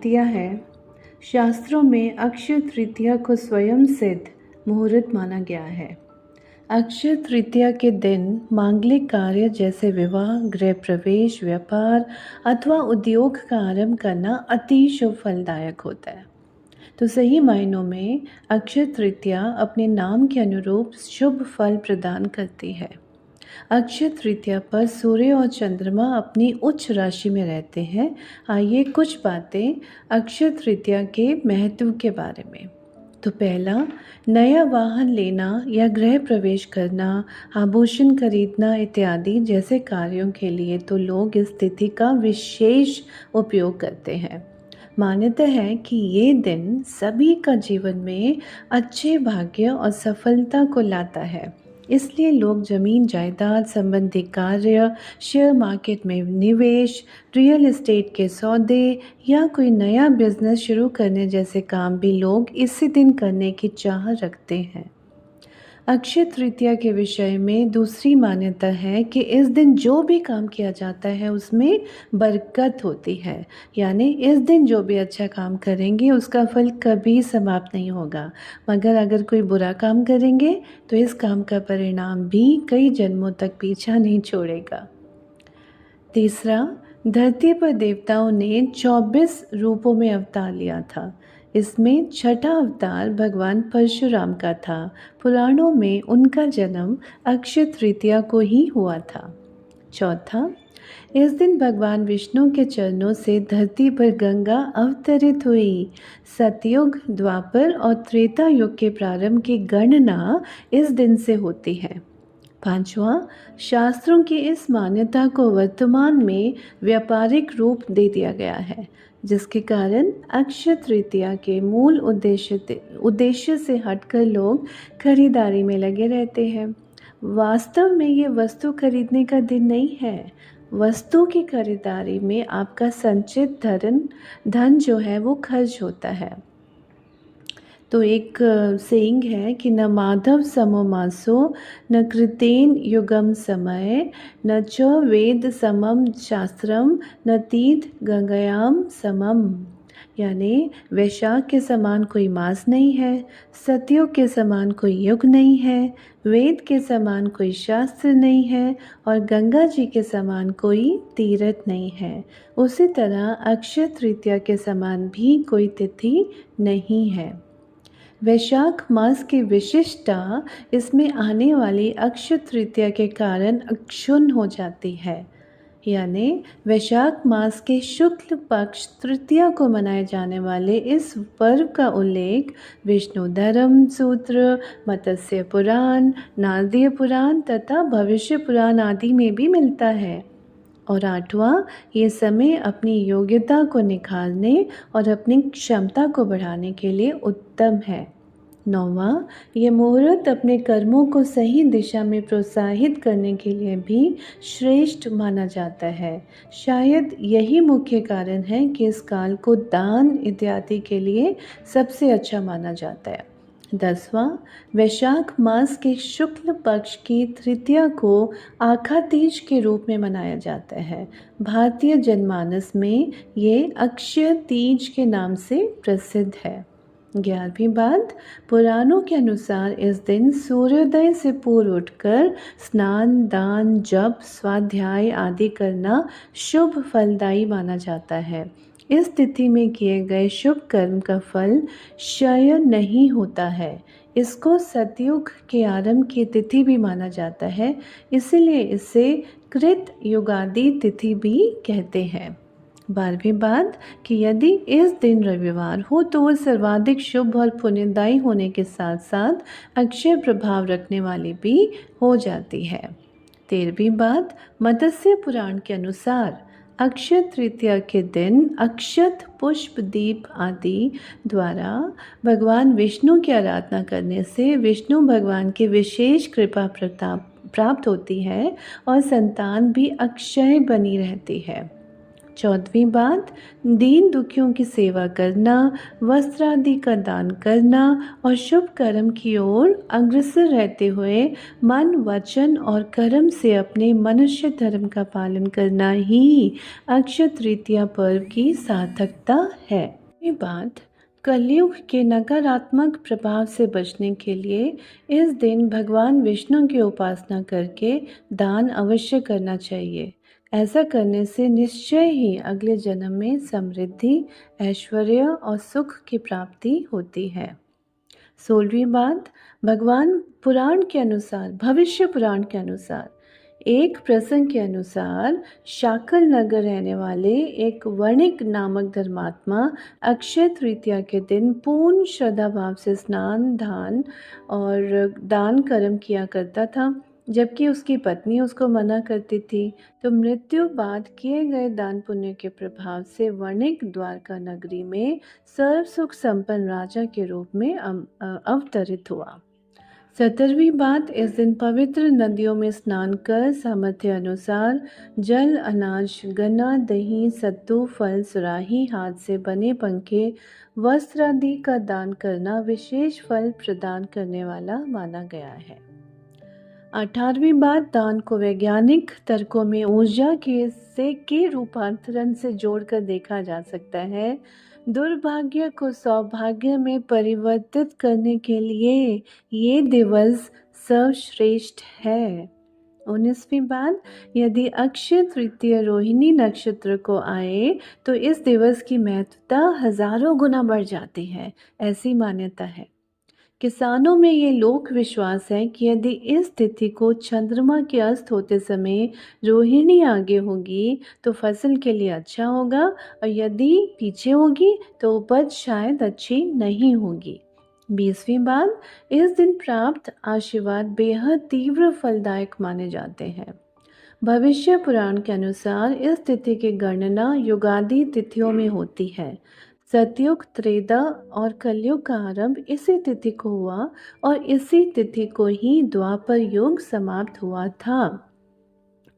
तृतीया है। शास्त्रों में अक्षय तृतीया को स्वयं सिद्ध मुहूर्त माना गया है। अक्षय तृतीया के दिन मांगलिक कार्य जैसे विवाह, गृह प्रवेश, व्यापार अथवा उद्योग का आरंभ करना अति शुभ फलदायक होता है। तो सही मायनों में अक्षय तृतीया अपने नाम के अनुरूप शुभ फल प्रदान करती है। अक्षय तृतीया पर सूर्य और चंद्रमा अपनी उच्च राशि में रहते हैं। आइए कुछ बातें अक्षय तृतीया के महत्व के बारे में। तो पहला, नया वाहन लेना या गृह प्रवेश करना, आभूषण खरीदना इत्यादि जैसे कार्यों के लिए तो लोग इस तिथि का विशेष उपयोग करते हैं। मान्यता है कि ये दिन सभी का जीवन में अच्छे भाग्य और सफलता को लाता है। इसलिए लोग जमीन जायदाद संबंधी कार्य, शेयर मार्केट में निवेश, रियल एस्टेट के सौदे या कोई नया बिजनेस शुरू करने जैसे काम भी लोग इसी दिन करने की चाह रखते हैं। अक्षय तृतीया के विषय में दूसरी मान्यता है कि इस दिन जो भी काम किया जाता है उसमें बरकत होती है। यानी इस दिन जो भी अच्छा काम करेंगे उसका फल कभी समाप्त नहीं होगा, मगर अगर कोई बुरा काम करेंगे तो इस काम का परिणाम भी कई जन्मों तक पीछा नहीं छोड़ेगा। तीसरा, धरती पर देवताओं ने 24 रूपों में अवतार लिया था। इसमें छठा अवतार भगवान परशुराम का था। पुराणों में उनका जन्म अक्षय तृतीया को ही हुआ था। चौथा, इस दिन भगवान विष्णु के चरणों से धरती पर गंगा अवतरित हुई। सतयुग, द्वापर और त्रेता युग के प्रारंभ की गणना इस दिन से होती है। पांचवा, शास्त्रों की इस मान्यता को वर्तमान में व्यापारिक रूप दे दिया गया है, जिसके कारण अक्षय तृतीया के मूल उद्देश्य से हटकर लोग खरीदारी में लगे रहते हैं। वास्तव में ये वस्तु खरीदने का दिन नहीं है। वस्तु की खरीदारी में आपका संचित धन जो है वो खर्च होता है। तो एक सेइंग है कि न माधव समो मासो न कृतेन युगम समय न च वेद समम शास्त्रम न तीर्थ गंगायाम समम। यानी वैशाख के समान कोई मास नहीं है, सतयुग के समान कोई युग नहीं है, वेद के समान कोई शास्त्र नहीं है और गंगा जी के समान कोई तीर्थ नहीं है। उसी तरह अक्षय तृतीया के समान भी कोई तिथि नहीं है। वैशाख मास की विशिष्टता इसमें आने वाली अक्षय तृतीया के कारण अक्षुण्ण हो जाती है। यानी वैशाख मास के शुक्ल पक्ष तृतीया को मनाए जाने वाले इस पर्व का उल्लेख विष्णु धर्म सूत्र, मत्स्य पुराण, नारदीय पुराण तथा भविष्य पुराण आदि में भी मिलता है। और आठवां, ये समय अपनी योग्यता को निखारने और अपनी क्षमता को बढ़ाने के लिए उत्तम है। नौवां, ये मुहूर्त अपने कर्मों को सही दिशा में प्रोत्साहित करने के लिए भी श्रेष्ठ माना जाता है। शायद यही मुख्य कारण है कि इस काल को दान इत्यादि के लिए सबसे अच्छा माना जाता है। 10वां, वैशाख मास के शुक्ल पक्ष की तृतीया को आखा तीज के रूप में मनाया जाता है। भारतीय जनमानस में ये अक्षय तीज के नाम से प्रसिद्ध है। 11वीं बात, पुराणों के अनुसार इस दिन सूर्योदय से पूर्व उठकर स्नान, दान, जप, स्वाध्याय आदि करना शुभ फलदायी माना जाता है। इस तिथि में किए गए शुभ कर्म का फल क्षय नहीं होता है। इसको सतयुग के आरंभ की तिथि भी माना जाता है, इसलिए इसे कृत युगादि तिथि भी कहते हैं। 12वीं बात कि यदि इस दिन रविवार हो तो वह सर्वाधिक शुभ और पुण्यदायी होने के साथ साथ अक्षय प्रभाव रखने वाली भी हो जाती है। 13वीं बात, मत्स्य पुराण के अनुसार अक्षय तृतीया के दिन अक्षत, पुष्प, दीप आदि द्वारा भगवान विष्णु की आराधना करने से विष्णु भगवान की विशेष कृपा प्राप्त होती है और संतान भी अक्षय बनी रहती है। 14वीं बात, दीन दुखियों की सेवा करना, वस्त्र आदि का दान करना और शुभ कर्म की ओर अग्रसर रहते हुए मन, वचन और कर्म से अपने मनुष्य धर्म का पालन करना ही अक्षय तृतीया पर्व की सार्थकता है। ये बात, कलयुग के नकारात्मक प्रभाव से बचने के लिए इस दिन भगवान विष्णु की उपासना करके दान अवश्य करना चाहिए। ऐसा करने से निश्चय ही अगले जन्म में समृद्धि, ऐश्वर्य और सुख की प्राप्ति होती है। 16वीं बात, भगवान पुराण के अनुसार, भविष्य पुराण के अनुसार, एक प्रसंग के अनुसार शाकल नगर रहने वाले एक वणिक नामक धर्मात्मा अक्षय तृतीया के दिन पूर्ण श्रद्धा भाव से स्नान, दान और दान कर्म किया करता था, जबकि उसकी पत्नी उसको मना करती थी। तो मृत्यु बाद किए गए दान पुण्य के प्रभाव से वणिक द्वारका नगरी में सर्व सुख संपन्न राजा के रूप में अवतरित हुआ। 17वीं बात, इस दिन पवित्र नदियों में स्नान कर सामर्थ्य अनुसार जल, अनाज, गन्ना, दही, सत्तू, फल, सुराही, हाथ से बने पंखे, वस्त्र आदि का दान करना विशेष फल प्रदान करने वाला माना गया है। 18वीं बात, दान को वैज्ञानिक तर्कों में ऊर्जा के रूपांतरण से जोड़कर देखा जा सकता है। दुर्भाग्य को सौभाग्य में परिवर्तित करने के लिए ये दिवस सर्वश्रेष्ठ है। 19वीं बात, यदि अक्षय तृतीय रोहिणी नक्षत्र को आए तो इस दिवस की महत्वता हजारों गुना बढ़ जाती है, ऐसी मान्यता है। किसानों में ये लोक विश्वास है कि यदि इस तिथि को चंद्रमा के अस्त होते समय रोहिणी आगे होगी तो फसल के लिए अच्छा होगा, और यदि पीछे होगी तो उपज शायद अच्छी नहीं होगी। 20वीं बात, इस दिन प्राप्त आशीर्वाद बेहद तीव्र फलदायक माने जाते हैं। भविष्य पुराण के अनुसार इस तिथि की गणना युगादि तिथियों में होती है। सतयुग, त्रेता और कलयुग का आरंभ इसी तिथि को हुआ और इसी तिथि को ही द्वापर युग समाप्त हुआ था।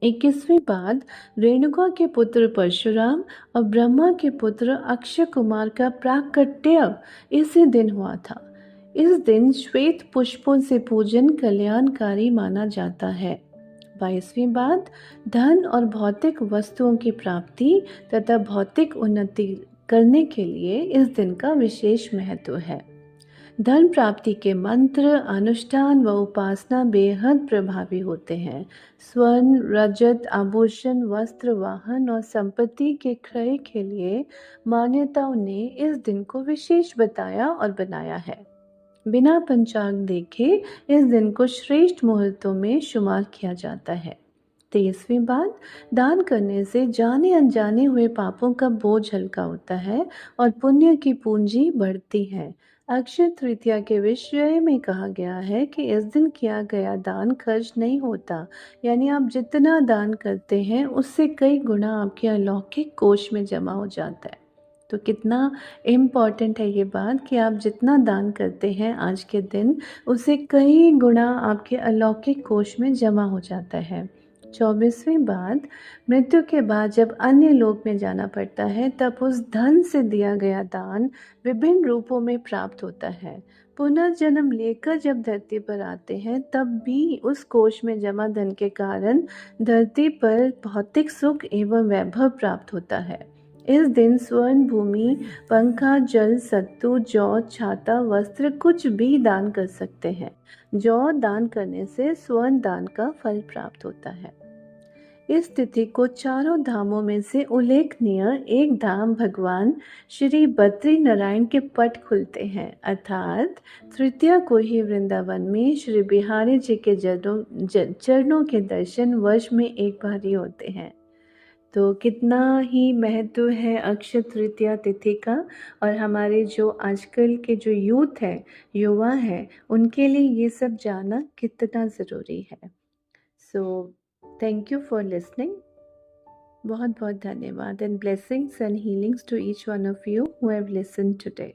21वीं बात, रेणुका के पुत्र परशुराम और ब्रह्मा के पुत्र अक्षय कुमार का प्राकट्य इसी दिन हुआ था। इस दिन श्वेत पुष्पों से पूजन कल्याणकारी माना जाता है। 22वीं बात, धन और भौतिक वस्तुओं की प्राप्ति तथा भौतिक उन्नति करने के लिए इस दिन का विशेष महत्व है। धन प्राप्ति के मंत्र, अनुष्ठान व उपासना बेहद प्रभावी होते हैं। स्वर्ण, रजत, आभूषण, वस्त्र, वाहन और संपत्ति के क्रय के लिए मान्यताओं ने इस दिन को विशेष बताया और बनाया है। बिना पंचांग देखे इस दिन को श्रेष्ठ मुहूर्तों में शुमार किया जाता है। 23वीं बात, दान करने से जाने अनजाने हुए पापों का बोझ हल्का होता है और पुण्य की पूंजी बढ़ती है। अक्षय तृतीया के विषय में कहा गया है कि इस दिन किया गया दान खर्च नहीं होता, यानी आप जितना दान करते हैं उससे कई गुना आपके अलौकिक कोष में जमा हो जाता है। तो कितना इम्पॉर्टेंट है ये बात कि आप जितना दान करते हैं आज के दिन, उसे कई गुना आपके अलौकिक कोष में जमा हो जाता है। 24वीं बात, मृत्यु के बाद जब अन्य लोक में जाना पड़ता है तब उस धन से दिया गया दान विभिन्न रूपों में प्राप्त होता है। पुनर्जन्म लेकर जब धरती पर आते हैं तब भी उस कोष में जमा धन के कारण धरती पर भौतिक सुख एवं वैभव प्राप्त होता है। इस दिन स्वर्ण, भूमि, पंखा, जल, सत्तू, जौ, छाता, वस्त्र कुछ भी दान कर सकते हैं। जौ दान करने से स्वर्ण दान का फल प्राप्त होता है। इस तिथि को चारों धामों में से उल्लेखनीय एक धाम भगवान श्री बद्री नारायण के पट खुलते हैं, अर्थात तृतीया को ही वृंदावन में श्री बिहारी जी के चरणों के दर्शन वर्ष में एक बार ही होते हैं। तो कितना ही महत्व है अक्षय तृतीया तिथि का, और हमारे जो आजकल के जो यूथ है, युवा है, उनके लिए ये सब जानना कितना ज़रूरी है। So thank you for listening. बहुत बहुत धन्यवाद, and blessings and healings to each one of you who have listened today.